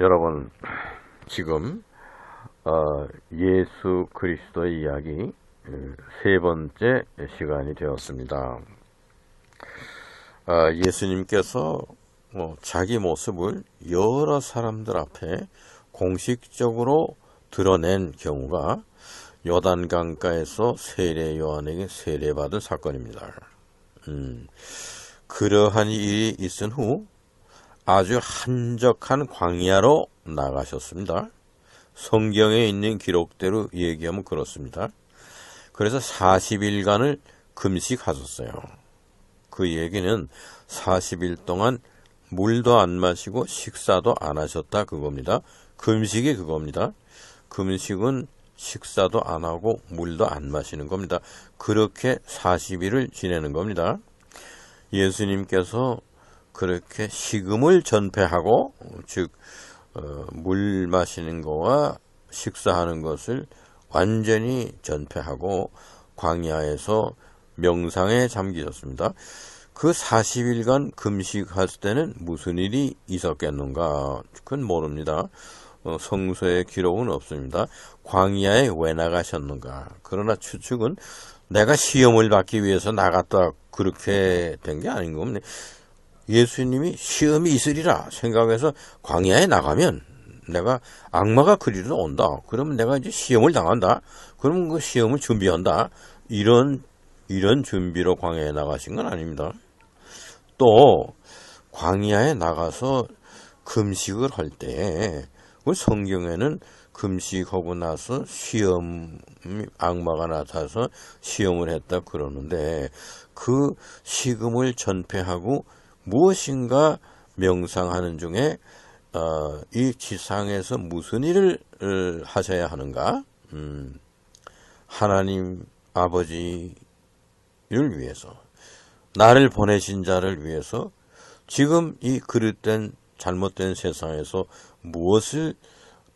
여러분, 지금 예수 그리스도의 이야기 세 번째 시간이 되었습니다. 예수님께서 자기 모습을 여러 사람들 앞에 공식적으로 드러낸 경우가 요단강가에서 세례 요한에게 세례받은 사건입니다. 그러한 일이 있은 후 아주 한적한 광야로 나가셨습니다. 성경에 있는 기록대로 얘기하면 그렇습니다. 그래서 40일간을 금식하셨어요. 그 얘기는 40일 동안 물도 안 마시고 식사도 안 하셨다 그겁니다. 금식이 그겁니다. 금식은 식사도 안 하고 물도 안 마시는 겁니다. 그렇게 40일을 지내는 겁니다. 예수님께서 그렇게 식음을 전폐하고, 즉 물 마시는 거와 식사하는 것을 완전히 전폐하고 광야에서 명상에 잠기셨습니다. 그 40일간 금식할 때는 무슨 일이 있었겠는가? 그건 모릅니다. 성서의 기록은 없습니다. 광야에 왜 나가셨는가? 그러나 추측은 내가 시험을 받기 위해서 나갔다 그렇게 된 게 아닌 겁니다. 예수님이 시험이 있으리라 생각해서 광야에 나가면 내가 악마가 그리로 온다. 그러면 내가 이제 시험을 당한다. 그러면 그 시험을 준비한다. 이런 준비로 광야에 나가신 건 아닙니다. 또 광야에 나가서 금식을 할 때 성경에는 금식하고 나서 악마가 나타나서 시험을 했다 그러는데 그 식음을 전폐하고 무엇인가 명상하는 중에 이 지상에서 무슨 일을 하셔야 하는가? 하나님 아버지를 위해서, 나를 보내신 자를 위해서 지금 이 그릇된 잘못된 세상에서 무엇을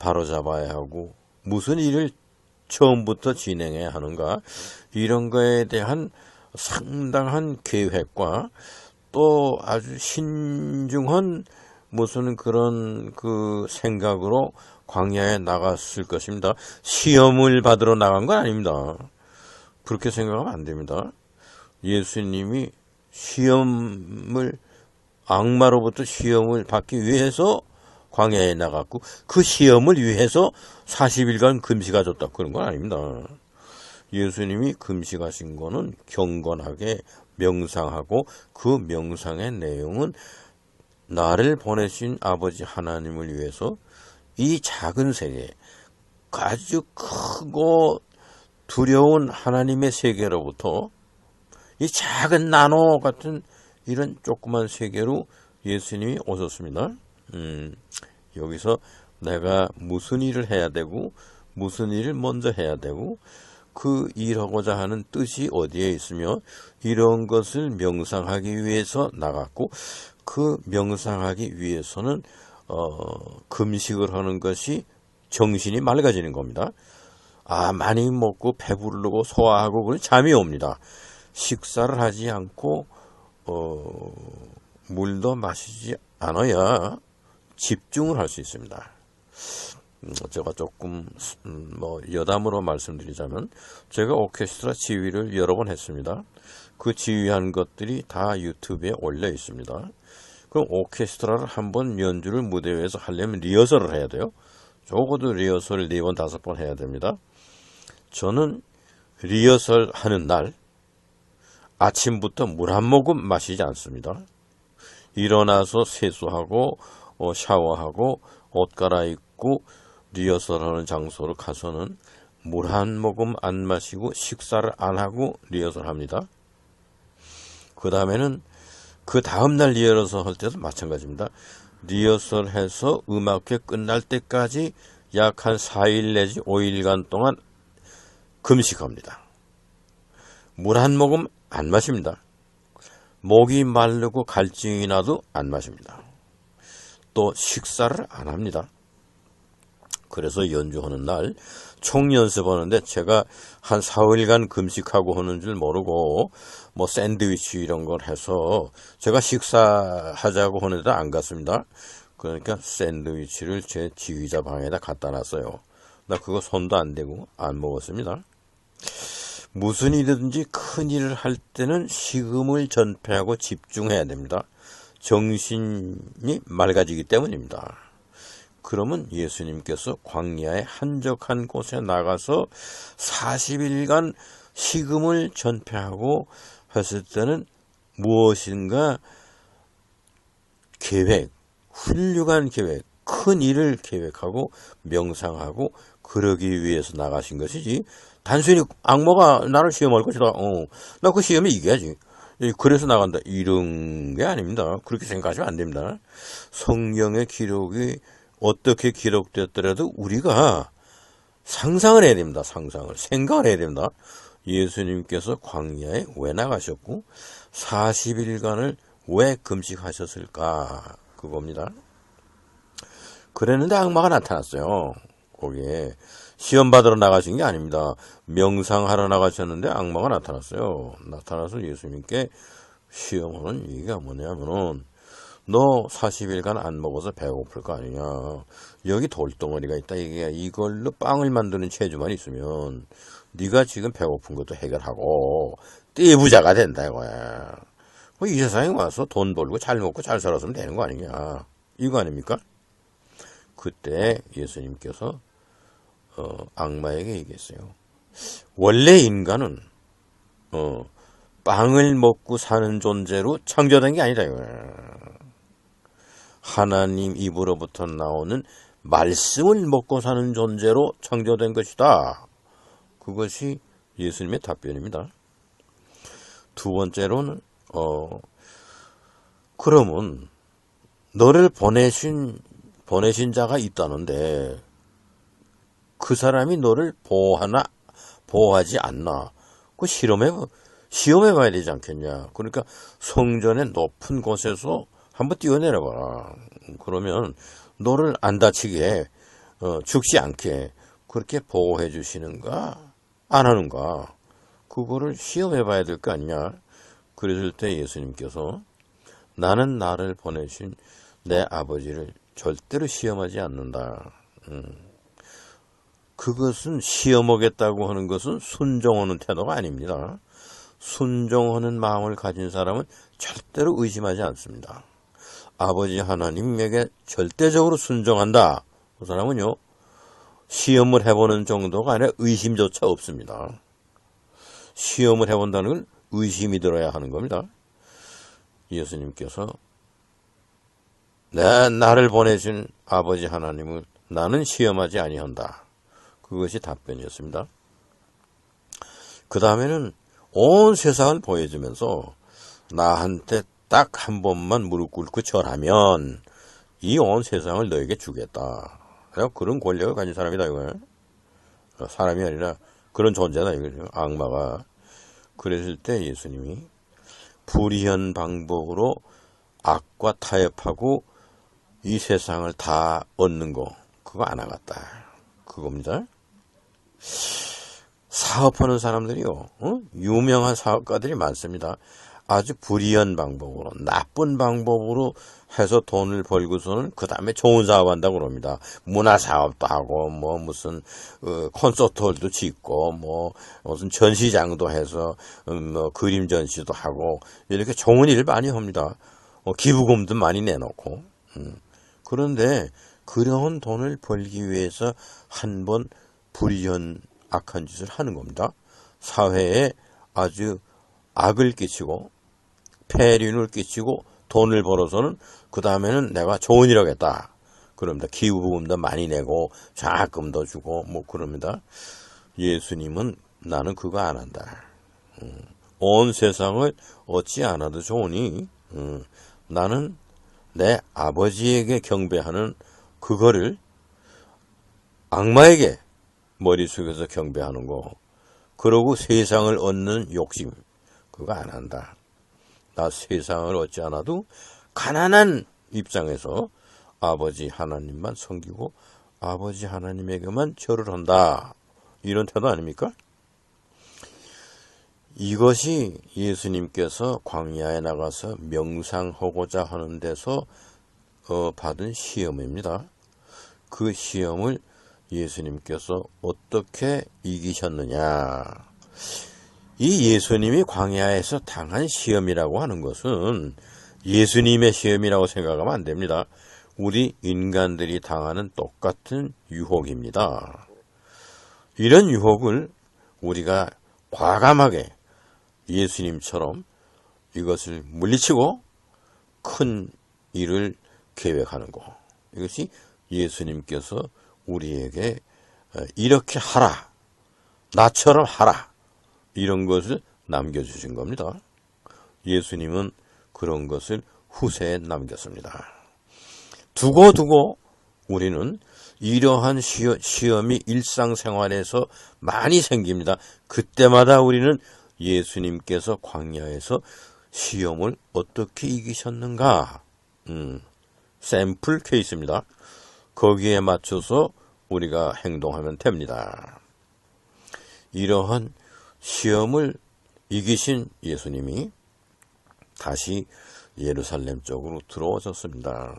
바로잡아야 하고 무슨 일을 처음부터 진행해야 하는가? 이런 거에 대한 상당한 계획과 또 아주 신중한 무슨 그런 그 생각으로 광야에 나갔을 것입니다. 시험을 받으러 나간 건 아닙니다. 그렇게 생각하면 안 됩니다. 예수님이 악마로부터 시험을 받기 위해서 광야에 나갔고 그 시험을 위해서 40일간 금식하셨다 그런 건 아닙니다. 예수님이 금식하신 거는 경건하게 명상하고 그 명상의 내용은 나를 보내신 아버지 하나님을 위해서 이 작은 세계, 아주 크고 두려운 하나님의 세계로부터 이 작은 나노 같은 이런 조그만 세계로 예수님이 오셨습니다. 여기서 내가 무슨 일을 해야 되고 무슨 일을 먼저 해야 되고 그 일하고자 하는 뜻이 어디에 있으며 이런 것을 명상하기 위해서 나갔고 그 명상하기 위해서는 금식을 하는 것이 정신이 맑아지는 겁니다. 많이 먹고 배부르고 소화하고 그런 잠이 옵니다. 식사를 하지 않고 물도 마시지 않아야 집중을 할 수 있습니다. 제가 조금 여담으로 말씀드리자면 제가 오케스트라 지휘를 여러 번 했습니다. 그 지휘한 것들이 다 유튜브에 올려 있습니다. 그럼 오케스트라를 한번 연주를 무대 위에서 하려면 리허설을 해야 돼요. 적어도 리허설을 4번 5번 해야 됩니다. 저는 리허설 하는 날 아침부터 물 한 모금 마시지 않습니다. 일어나서 세수하고 샤워하고 옷 갈아입고 리허설하는 장소로 가서는 물 한 모금 안 마시고 식사를 안 하고 리허설합니다. 그 다음에는 그 다음날 리허설 할 때도 마찬가지입니다. 리허설해서 음악회 끝날 때까지 약 한 4일 내지 5일간 동안 금식합니다. 물 한 모금 안 마십니다. 목이 마르고 갈증이 나도 안 마십니다. 또 식사를 안 합니다. 그래서 연주하는 날 총연습하는데 제가 한 4일간 금식하고 하는 줄 모르고 샌드위치 이런 걸 해서 제가 식사하자고 하는데 안 갔습니다. 그러니까 샌드위치를 제 지휘자 방에다 갖다 놨어요. 나 그거 손도 안 대고 안 먹었습니다. 무슨 일이든지 큰 일을 할 때는 식음을 전폐하고 집중해야 됩니다. 정신이 맑아지기 때문입니다. 그러면 예수님께서 광야의 한적한 곳에 나가서 40일간 식음을 전폐하고 했을 때는 무엇인가 계획, 훌륭한 계획, 큰 일을 계획하고 명상하고 그러기 위해서 나가신 것이지, 단순히 악마가 나를 시험할 것이다. 나 그 시험에 이겨야지. 그래서 나간다. 이런 게 아닙니다. 그렇게 생각하시면 안 됩니다. 성경의 기록이 어떻게 기록됐더라도 우리가 상상을 해야 됩니다. 생각을 해야 됩니다. 예수님께서 광야에 왜 나가셨고 40일간을 왜 금식하셨을까? 그겁니다. 그랬는데 악마가 나타났어요. 거기에 시험 받으러 나가신 게 아닙니다. 명상하러 나가셨는데 악마가 나타났어요. 나타나서 예수님께 시험하는 얘기가 뭐냐면은, 너 40일간 안 먹어서 배고플 거 아니냐. 여기 돌덩어리가 있다. 이걸로 빵을 만드는 체주만 있으면 네가 지금 배고픈 것도 해결하고 떼부자가 된다 이거야. 이 세상에 와서 돈 벌고 잘 먹고 잘 살았으면 되는 거 아니냐. 이거 아닙니까? 그때 예수님께서 악마에게 얘기했어요. 원래 인간은 빵을 먹고 사는 존재로 창조된 게 아니다 이거야. 하나님 입으로부터 나오는 말씀을 먹고 사는 존재로 창조된 것이다. 그것이 예수님의 답변입니다. 두 번째로는 그러면 너를 보내신 자가 있다는데 그 사람이 너를 보호하지 않나? 그 시험해 봐야 되지 않겠냐? 그러니까 성전의 높은 곳에서 한번 뛰어내려 봐라. 그러면 너를 안 다치게, 죽지 않게 그렇게 보호해 주시는가? 안 하는가? 그거를 시험해 봐야 될 거 아니냐? 그랬을 때 예수님께서 나는 나를 보내신 내 아버지를 절대로 시험하지 않는다. 그것은 시험하겠다고 하는 것은 순종하는 태도가 아닙니다. 순종하는 마음을 가진 사람은 절대로 의심하지 않습니다. 아버지 하나님에게 절대적으로 순종한다. 그 사람은요, 시험을 해보는 정도가 아니라 의심조차 없습니다. 시험을 해본다는 건 의심이 들어야 하는 겁니다. 예수님께서 나를 보내신 아버지 하나님을 나는 시험하지 아니한다. 그것이 답변이었습니다. 그 다음에는 온 세상을 보여주면서 나한테 딱 한 번만 무릎 꿇고 절하면 이 온 세상을 너에게 주겠다. 그런 권력을 가진 사람이다 이거예요. 사람이 아니라 그런 존재다 이거죠. 악마가. 그랬을 때 예수님이 불의한 방법으로 악과 타협하고 이 세상을 다 얻는 거 그거 안 하겠다. 그겁니다. 사업하는 사람들이요. 유명한 사업가들이 많습니다. 아주 불의한 방법으로 나쁜 방법으로 해서 돈을 벌고서는 그 다음에 좋은 사업한다고 그럽니다. 문화사업도 하고 뭐 무슨 콘서트홀도 짓고 뭐 무슨 전시장도 해서 뭐 그림 전시도 하고 이렇게 좋은 일을 많이 합니다. 기부금도 많이 내놓고 그런데 그런 돈을 벌기 위해서 한번 불의한 악한 짓을 하는 겁니다. 사회에 아주 악을 끼치고 폐륜을 끼치고 돈을 벌어서는 그 다음에는 내가 좋은 일 하겠다. 그럽니다. 기부금도 많이 내고 장학금도 주고 뭐 그럽니다. 예수님은 나는 그거 안 한다. 온 세상을 얻지 않아도 좋으니 나는 내 아버지에게 경배하는 그거를 악마에게 머릿속에서 경배하는 거, 그러고 세상을 얻는 욕심 그거 안 한다. 나 세상을 얻지 않아도 가난한 입장에서 아버지 하나님만 섬기고 아버지 하나님에게만 절을 한다. 이런 태도 아닙니까? 이것이 예수님께서 광야에 나가서 명상하고자 하는 데서 받은 시험입니다. 그 시험을 예수님께서 어떻게 이기셨느냐. 이 예수님이 광야에서 당한 시험이라고 하는 것은 예수님의 시험이라고 생각하면 안 됩니다. 우리 인간들이 당하는 똑같은 유혹입니다. 이런 유혹을 우리가 과감하게 예수님처럼 이것을 물리치고 큰 일을 계획하는 것. 이것이 예수님께서 우리에게 이렇게 하라, 나처럼 하라, 이런 것을 남겨주신 겁니다. 예수님은 그런 것을 후세에 남겼습니다. 두고두고 우리는 이러한 시험이 일상생활에서 많이 생깁니다. 그때마다 우리는 예수님께서 광야에서 시험을 어떻게 이기셨는가, 샘플 케이스입니다. 거기에 맞춰서 우리가 행동하면 됩니다. 이러한 시험을 이기신 예수님이 다시 예루살렘 쪽으로 들어오셨습니다.